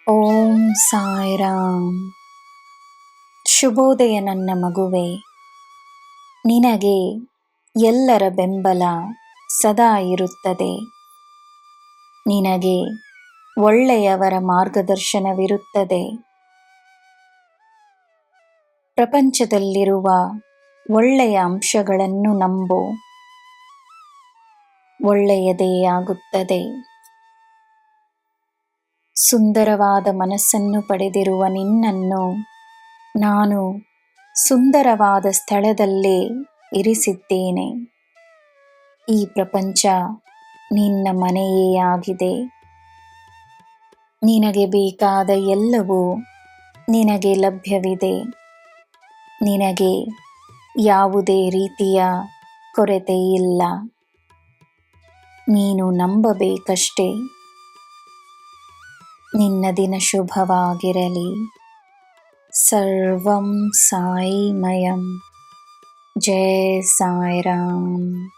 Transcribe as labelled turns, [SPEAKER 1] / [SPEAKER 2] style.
[SPEAKER 1] ಓಂ ಸಾಯಿರಾಮ್. ಶುಭೋದಯ ನನ್ನ ಮಗುವೆ. ನಿನಗೆ ಎಲ್ಲರ ಬೆಂಬಲ ಸದಾ ಇರುತ್ತದೆ. ನಿನಗೆ ಒಳ್ಳೆಯವರ ಮಾರ್ಗದರ್ಶನವಿರುತ್ತದೆ. ಪ್ರಪಂಚದಲ್ಲಿರುವ ಒಳ್ಳೆಯ ಅಂಶಗಳನ್ನು ನಂಬು, ಒಳ್ಳೆಯದೇ ಆಗುತ್ತದೆ. ಸುಂದರವಾದ ಮನಸ್ಸನ್ನು ಪಡೆದಿರುವ ನಿನ್ನನ್ನು ನಾನು ಸುಂದರವಾದ ಸ್ಥಳದಲ್ಲೇ ಇರಿಸಿದ್ದೇನೆ. ಈ ಪ್ರಪಂಚ ನಿನ್ನ ಮನೆಯೇ ಆಗಿದೆ. ನಿನಗೆ ಬೇಕಾದ ಎಲ್ಲವೂ ನಿನಗೆ ಲಭ್ಯವಿದೆ. ನಿನಗೆ ಯಾವುದೇ ರೀತಿಯ ಕೊರತೆ ಇಲ್ಲ. ನೀನು ನಂಬಬೇಕಷ್ಟೇ. ನಿನ್ನ ದಿನ ಶುಭವಾಗಿರಲಿ. ಸರ್ವಂ ಸಾಯಿಮಯಂ. ಜೈ ಸಾಯಿರಾಮ್.